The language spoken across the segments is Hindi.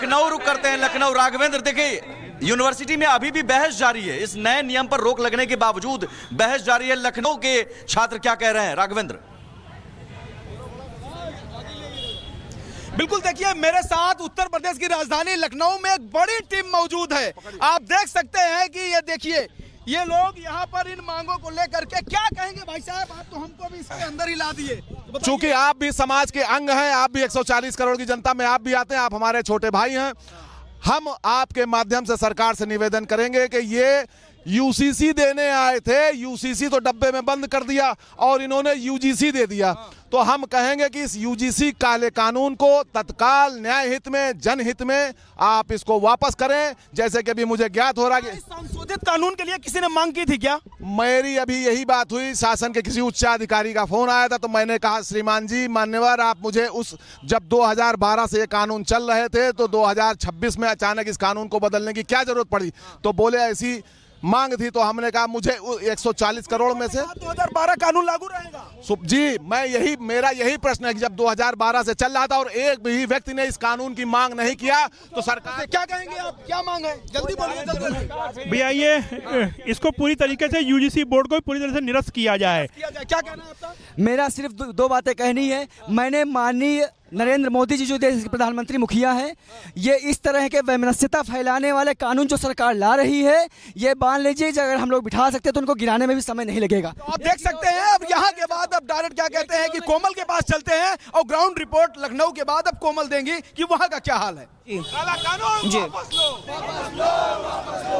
लखनऊ रुक करते हैं। लखनऊ राघवेंद्र, देखिए यूनिवर्सिटी में अभी भी बहस जारी है। इस नए नियम पर रोक लगने के बावजूद बहस जारी है। लखनऊ के छात्र क्या कह रहे हैं, राघवेंद्र? बिल्कुल, देखिए मेरे साथ उत्तर प्रदेश की राजधानी लखनऊ में एक बड़ी टीम मौजूद है। आप देख सकते हैं कि ये देखिए ये लोग यहाँ पर इन मांगों को लेकर के क्या कहेंगे। भाई साहब, आप तो हमको भी इसके अंदर ही ला दिए। चूंकि आप भी समाज के अंग हैं, आप भी 140 करोड़ की जनता में आप भी आते हैं, आप हमारे छोटे भाई हैं। हम आपके माध्यम से सरकार से निवेदन करेंगे कि ये यूसीसी देने आए थे, यूसीसी तो डब्बे में बंद कर दिया और इन्होंने यूजीसी दे दिया। तो हम कहेंगे कि इस यूजीसी काले कानून को तत्काल न्याय हित में, जनहित में आप इसको वापस करें। जैसे कि अभी मुझे ज्ञात हो रहा है कि संशोधित कानून के लिए किसी ने मांग की थी क्या? मेरी अभी यही बात हुई, शासन के किसी उच्चाधिकारी का फोन आया था, तो मैंने कहा श्रीमान जी मान्यवर, आप मुझे उस जब 2012 से ये कानून चल रहे थे तो 2026 में अचानक इस कानून को बदलने की क्या जरूरत पड़ी? तो बोले ऐसी मांग थी। तो हमने कहा मुझे 140 करोड़ में से 2012 कानून लागू रहेगा जी। मेरा यही प्रश्न है कि जब 2012 से चल रहा था और एक भी व्यक्ति ने इस कानून की मांग नहीं किया तो सरकार क्या कहेंगे आप? क्या मांग है? जल्दी बोलिए। भैया ये इसको पूरी तरीके से यूजीसी बोर्ड को पूरी तरह से निरस्त किया जाए। क्या कहना है आपका? मेरा सिर्फ दो बातें कहनी है। मैंने माननीय नरेंद्र मोदी जी जो देश के प्रधानमंत्री मुखिया हैं, ये इस तरह के वैमनस्यता फैलाने वाले कानून जो सरकार ला रही है, ये मान लीजिए अगर हम लोग बिठा सकते तो उनको गिराने में भी समय नहीं लगेगा। तो आप देख सकते हैं अब यहाँ के बाद अब डायरेक्ट क्या कहते हैं कि कोमल के पास चलते हैं और ग्राउंड रिपोर्ट लखनऊ के बाद अब कोमल देंगी कि वहाँ का क्या हाल है। जी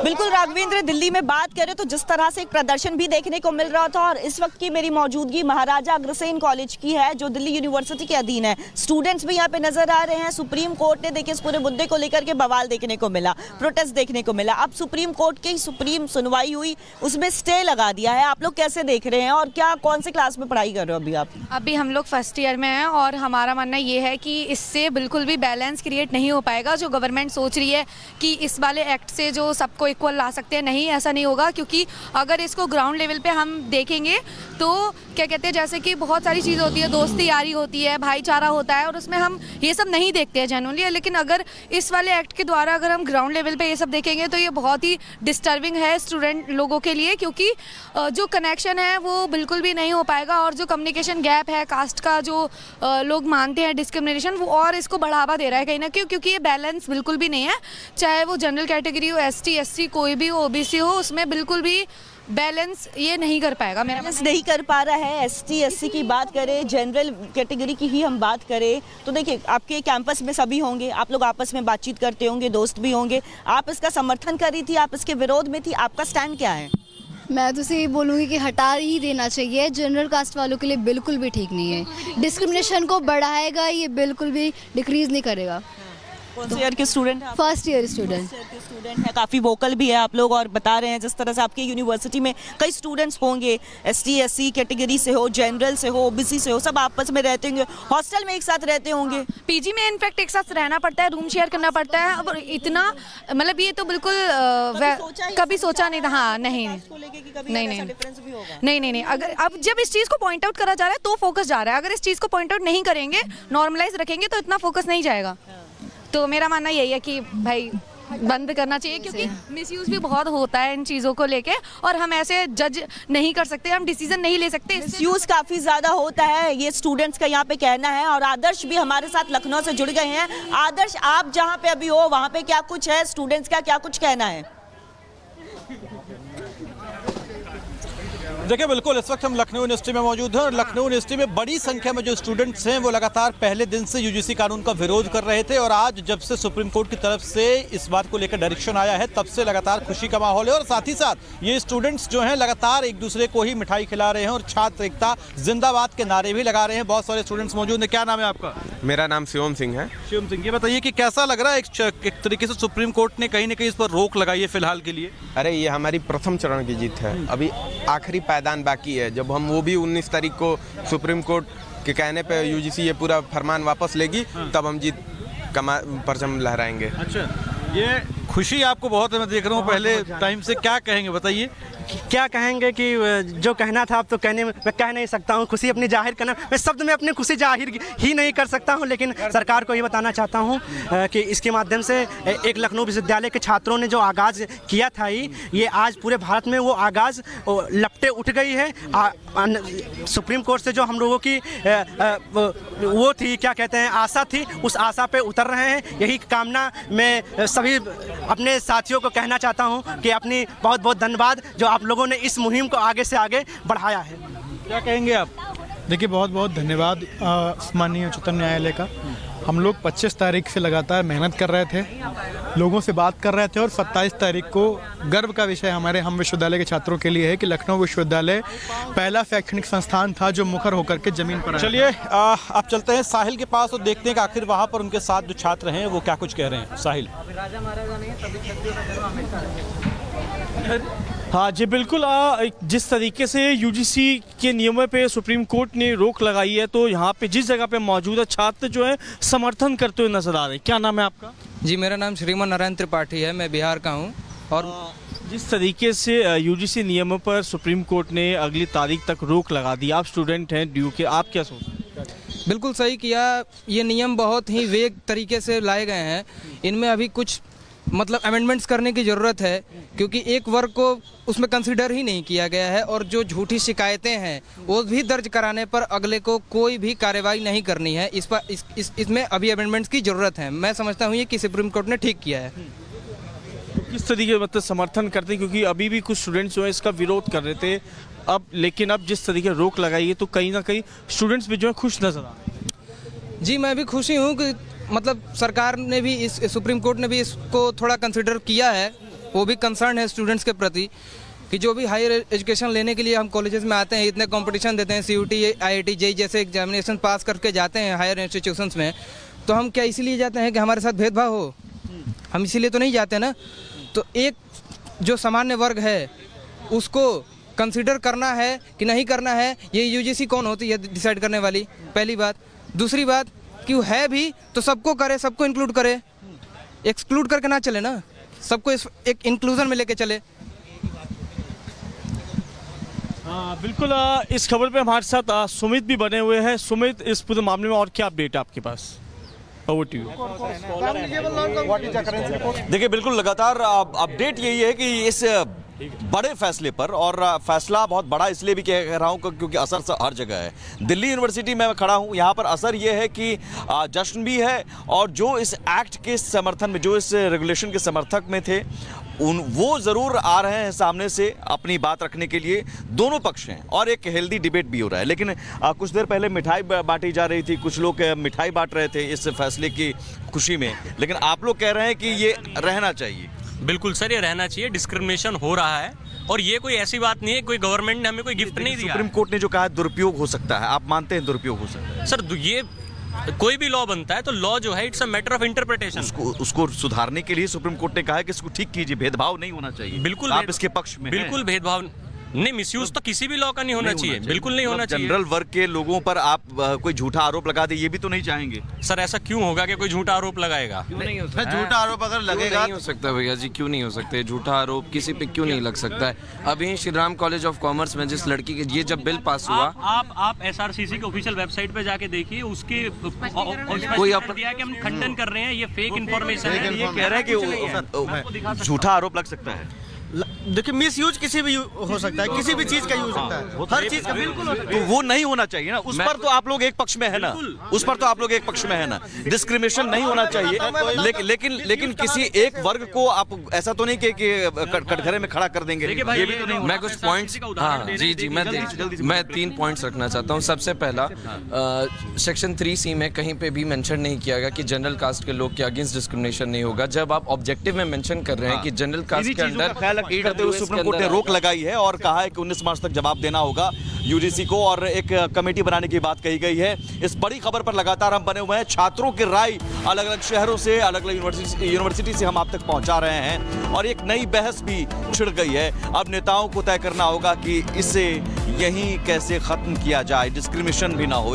बिल्कुल राघवेंद्र, दिल्ली में बात करें तो जिस तरह से एक प्रदर्शन भी देखने को मिल रहा था, और इस वक्त की मेरी मौजूदगी महाराजा अग्रसेन कॉलेज की है जो दिल्ली यूनिवर्सिटी के अधीन है। स्टूडेंट्स भी यहाँ पे नजर आ रहे हैं। सुप्रीम कोर्ट ने देखिए इस पूरे मुद्दे को लेकर के बवाल देखने को मिला, प्रोटेस्ट देखने को मिला। अब सुप्रीम कोर्ट की सुप्रीम सुनवाई हुई, उसमें स्टे लगा दिया है। आप लोग कैसे देख रहे हैं और क्या कौन से क्लास में पढ़ाई कर रहे हो अभी आप? अभी हम लोग फर्स्ट ईयर में हैं और हमारा मानना ये है कि इससे बिल्कुल भी बैलेंस क्रिएट नहीं हो पाएगा। जो गवर्नमेंट सोच रही है कि इस वाले एक्ट से जो सबको इक्वल ला सकते हैं, नहीं, ऐसा नहीं होगा। क्योंकि अगर इसको ग्राउंड लेवल पे हम देखेंगे तो क्या कहते हैं, जैसे कि बहुत सारी चीज़ होती है, दोस्ती यारी होती है, भाईचारा होता है, और उसमें हम ये सब नहीं देखते हैं जनरली। लेकिन अगर इस वाले एक्ट के द्वारा अगर हम ग्राउंड लेवल पे ये सब देखेंगे तो ये बहुत ही डिस्टर्बिंग है स्टूडेंट लोगों के लिए, क्योंकि जो कनेक्शन है वो बिल्कुल भी नहीं हो पाएगा। और जो कम्युनिकेशन गैप है, कास्ट का जो लोग मानते हैं डिस्क्रिमिनेशन, वो और इसको बढ़ावा दे रहा है कहीं ना कहीं, क्योंकि ये बैलेंस बिल्कुल भी नहीं है। चाहे वो जनरल कैटेगरी हो, ST SC कोई भी हो, OBC हो, उसमें बिल्कुल भी बैलेंस ये नहीं कर पाएगा। बैलेंस नहीं कर पा रहा है। ST SC की बात करें, जनरल कैटेगरी की ही हम बात करें तो देखिए आपके कैंपस में सभी होंगे, आप लोग आपस में बातचीत करते होंगे, दोस्त भी होंगे। आप इसका समर्थन कर रही थी, आप इसके विरोध में थी, आपका स्टैंड क्या है? मैं तो यही बोलूँगी कि हटा ही देना चाहिए। जनरल कास्ट वालों के लिए बिल्कुल भी ठीक नहीं है। डिस्क्रिमिनेशन को बढ़ाएगा, ये बिल्कुल भी डिक्रीज नहीं करेगा। कौन से ईयर के स्टूडेंट हैं? फर्स्ट ईयर स्टूडेंट है। काफ़ी वोकल भी है आप लोग और बता रहे हैं जिस तरह से आपके यूनिवर्सिटी में कई स्टूडेंट्स होंगे, ST SC कैटेगरी से हो, जनरल से हो, OBC से हो, सब आपस में रहते होंगे, हॉस्टल में एक साथ रहते होंगे। PG में इनफैक्ट एक साथ रहना पड़ता है, रूम शेयर करना पड़ता है। अब इतना मतलब ये तो बिल्कुल कभी सोचा नहीं था। हाँ, नहीं नहीं, अगर अब जब इस चीज़ को पॉइंट आउट करा जा रहा है तो फोकस जा रहा है। अगर इस चीज़ को पॉइंट आउट नहीं करेंगे, नॉर्मलाइज रखेंगे तो इतना फोकस नहीं जाएगा। तो मेरा मानना यही है कि भाई बंद करना चाहिए, क्योंकि मिसयूज भी बहुत होता है इन चीज़ों को लेके, और हम ऐसे जज नहीं कर सकते, हम डिसीजन नहीं ले सकते। मिसयूज काफ़ी ज़्यादा होता है, ये स्टूडेंट्स का यहाँ पे कहना है। और आदर्श भी हमारे साथ लखनऊ से जुड़ गए हैं। आदर्श, आप जहाँ पे अभी हो वहाँ पे क्या कुछ है, स्टूडेंट्स का क्या कुछ कहना है? देखिए बिल्कुल, इस वक्त हम लखनऊ यूनिवर्सिटी में मौजूद हैं और लखनऊ यूनिवर्सिटी में बड़ी संख्या में जो स्टूडेंट्स हैं वो लगातार पहले दिन से यूजीसी कानून का विरोध कर रहे थे। और आज जब से सुप्रीम कोर्ट की तरफ से इस बात को लेकर डायरेक्शन आया है, तब से लगातार खुशी का माहौल है। और साथ ही साथ ये स्टूडेंट्स जो हैं लगातार एक दूसरे को ही मिठाई खिला रहे हैं और छात्र एकता जिंदाबाद के नारे भी लगा रहे हैं। बहुत सारे स्टूडेंट्स मौजूद हैं। क्या नाम है आपका? मेरा नाम शिवम सिंह है। शिवम सिंह, ये बताइए कि कैसा लग रहा है एक तरीके से सुप्रीम कोर्ट ने कहीं ना कहीं इस पर रोक लगाई है फिलहाल के लिए? अरे ये हमारी प्रथम चरण की जीत है, अभी आखिरी पायदान बाकी है। जब हम वो भी 19 तारीख को सुप्रीम कोर्ट के कहने पे यूजीसी ये पूरा फरमान वापस लेगी, तब हम जीत का परचम लहराएंगे। अच्छा, ये खुशी आपको बहुत है, मैं देख रहा हूँ पहले टाइम से। क्या कहेंगे बताइए? क्या कहेंगे कि जो कहना था अब तो कहने में मैं कह नहीं सकता हूँ। खुशी अपनी जाहिर करना, मैं शब्द में अपनी खुशी जाहिर ही नहीं कर सकता हूँ, लेकिन सरकार को ये बताना चाहता हूँ कि इसके माध्यम से एक लखनऊ विश्वविद्यालय के छात्रों ने जो आगाज़ किया था ये आज पूरे भारत में वो आगाज़ लपटे उठ गई है। सुप्रीम कोर्ट से जो हम लोगों की वो थी, क्या कहते हैं, आशा थी, उस आशा पे उतर रहे हैं। यही कामना मैं सभी अपने साथियों को कहना चाहता हूँ कि अपनी बहुत बहुत धन्यवाद जो आप लोगों ने इस मुहिम को आगे से आगे बढ़ाया है। क्या कहेंगे आप? देखिए, बहुत बहुत धन्यवाद माननीय उच्चतम न्यायालय का। हम लोग 25 तारीख से लगातार मेहनत कर रहे थे, लोगों से बात कर रहे थे, और 27 तारीख को गर्व का विषय हमारे हम विश्वविद्यालय के छात्रों के लिए है कि लखनऊ विश्वविद्यालय पहला शैक्षणिक संस्थान था जो मुखर होकर के जमीन पर। चलिए आप चलते हैं साहिल के पास और देखते हैं कि आखिर वहाँ पर उनके साथ जो छात्र हैं वो क्या कुछ कह रहे हैं। साहिल। हाँ जी, बिल्कुल। जिस तरीके से यूजीसी के नियमों पे सुप्रीम कोर्ट ने रोक लगाई है, तो यहाँ पे जिस जगह पे मौजूदा छात्र जो है समर्थन करते हुए नजर आ रहे हैं। क्या नाम है आपका? जी, मेरा नाम श्रीमान नारायण त्रिपाठी है, मैं बिहार का हूँ। और जिस तरीके से यूजीसी नियमों पर सुप्रीम कोर्ट ने अगली तारीख तक रोक लगा दी, आप स्टूडेंट हैं ड्यू के, आप क्या सोचते हैं? बिल्कुल सही किया। ये नियम बहुत ही वेग तरीके से लाए गए हैं, इनमें अभी कुछ मतलब अमेंडमेंट्स करने की ज़रूरत है, क्योंकि एक वर्ग को उसमें कंसीडर ही नहीं किया गया है, और जो झूठी शिकायतें हैं वो भी दर्ज कराने पर अगले को कोई भी कार्रवाई नहीं करनी है। इस पर इसमें अभी अमेंडमेंट्स की ज़रूरत है। मैं समझता हूँ ये कि सुप्रीम कोर्ट ने ठीक किया है। तो किस तरीके मतलब समर्थन करते हैं, क्योंकि अभी भी कुछ स्टूडेंट्स जो है इसका विरोध कर रहे थे, लेकिन अब जिस तरीके रोक लगाई है तो कहीं ना कहीं स्टूडेंट्स भी जो है खुश नजर आ रहे हैं। जी, मैं भी खुशी हूँ कि मतलब सरकार ने भी इस सुप्रीम कोर्ट ने भी इसको थोड़ा कंसिडर किया है, वो भी कंसर्न है स्टूडेंट्स के प्रति कि जो भी हायर एजुकेशन लेने के लिए हम कॉलेजेस में आते हैं, इतने कंपटीशन देते हैं, CUT, IIT, JEE जैसे एग्जामिनेशन पास करके जाते हैं हायर इंस्टीट्यूशंस में, तो हम क्या इसीलिए जाते हैं कि हमारे साथ भेदभाव हो? हम इसीलिए तो नहीं जाते ना। तो एक जो सामान्य वर्ग है उसको कंसिडर करना है कि नहीं करना है, ये UGC कौन होती है डिसाइड करने वाली? पहली बात। दूसरी बात कि वो है भी तो सबको करे, सबको इंक्लूड करे, एक्सक्लूड करके ना चले ना, सबको एक इंक्लूजन में लेके चले। बिल्कुल। इस खबर पे हमारे साथ सुमित भी बने हुए हैं। सुमित, इस पूरे मामले में और क्या अपडेट है आपके पास? देखिए, बिल्कुल लगातार अपडेट यही है कि इस बड़े फैसले पर, और फैसला बहुत बड़ा इसलिए भी कह रहा हूँ क्योंकि असर हर जगह है। दिल्ली यूनिवर्सिटी में मैं खड़ा हूँ, यहाँ पर असर ये है कि जश्न भी है, और जो इस एक्ट के समर्थन में, जो इस रेगुलेशन के समर्थक में थे, वो ज़रूर आ रहे हैं सामने से अपनी बात रखने के लिए। दोनों पक्ष हैं और एक हेल्दी डिबेट भी हो रहा है। लेकिन कुछ देर पहले मिठाई बांटी जा रही थी, कुछ लोग मिठाई बांट रहे थे इस फैसले की खुशी में, लेकिन आप लोग कह रहे हैं कि ये रहना चाहिए। बिल्कुल सर, ये रहना चाहिए। डिस्क्रिमिनेशन हो रहा है, और ये कोई ऐसी बात नहीं है, कोई गवर्नमेंट ने हमें कोई गिफ्ट नहीं दिया। सुप्रीम कोर्ट ने जो कहा दुरुपयोग हो सकता है, आप मानते हैं दुरुपयोग हो सकता है? सर, ये कोई भी लॉ बनता है तो लॉ जो है it's a matter of interpretation. उसको सुधारने के लिए सुप्रीम कोर्ट ने कहा है कि इसको ठीक कीजिए, भेदभाव नहीं होना चाहिए। बिल्कुल, आप इसके पक्ष में? बिल्कुल भेदभाव नहीं, मिसयूज तो किसी भी लॉ का नहीं होना चाहिए, बिल्कुल नहीं होना चाहिए। जनरल वर्ग के लोगों पर आप कोई झूठा आरोप लगा दे, ये भी तो नहीं चाहेंगे? सर, ऐसा क्यों होगा कि कोई झूठा आरोप लगाएगा? क्यों नहीं हो सकता? झूठा आरोप अगर लगेगा, नहीं हो सकता भैया जी, क्यों नहीं हो सकते? झूठा आरोप किसी पे क्यों नहीं लग सकता है? अभी Shri Ram college of commerce में जिस लड़की के ये जब बिल पास हुआ, आप SRCC के ऑफिशियल वेबसाइट पे जाके देखिए, उसके कोई दिया कि हम खंडन कर रहे हैं, ये फेक इन्फॉर्मेशन है। ये कह रहे हैं कि झूठा आरोप लग सकता है। देखिए, मिस यूज किसी भी हो सकता है, किसी भी चीज का यूज होता है, हर चीज का। बिल्कुल, तो वो नहीं होना चाहिए ना, उस पर तो आप लोग एक पक्ष में है ना, उस पर तो आप लोग एक पक्ष में है ना। डिस्क्रिमिनेशन नहीं होना चाहिए, लेकिन किसी एक वर्ग को आप ऐसा तो नहीं कि कटघरे में खड़ा कर देंगे, ये भी तो नहीं। मैं कुछ पॉइंट्स, हाँ जी, मैं 3 पॉइंट्स रखना चाहता हूँ। सबसे पहला, सेक्शन 3C में कहीं पे भी मेंशन नहीं किया गया कि जनरल कास्ट के लोग के अगेंस्ट डिस्क्रिमिनेशन नहीं होगा। जब आप ऑब्जेक्टिव में मेंशन कर रहे हैं कि जनरल कास्ट के अंडर सुप्रीम कोर्ट ने रोक लगाई है और कहा है कि 19 मार्च तक जवाब देना होगा यूजीसी को, और एक कमेटी बनाने की बात कही गई है। इस बड़ी खबर पर लगातार हम बने हुए हैं। छात्रों की राय अलग अलग शहरों से, अलग अलग यूनिवर्सिटी से हम आप तक पहुंचा रहे हैं, और एक नई बहस भी छिड़ गई है। अब नेताओं को तय करना होगा कि इसे यहीं कैसे खत्म किया जाए, डिस्क्रिमिनेशन भी ना हो।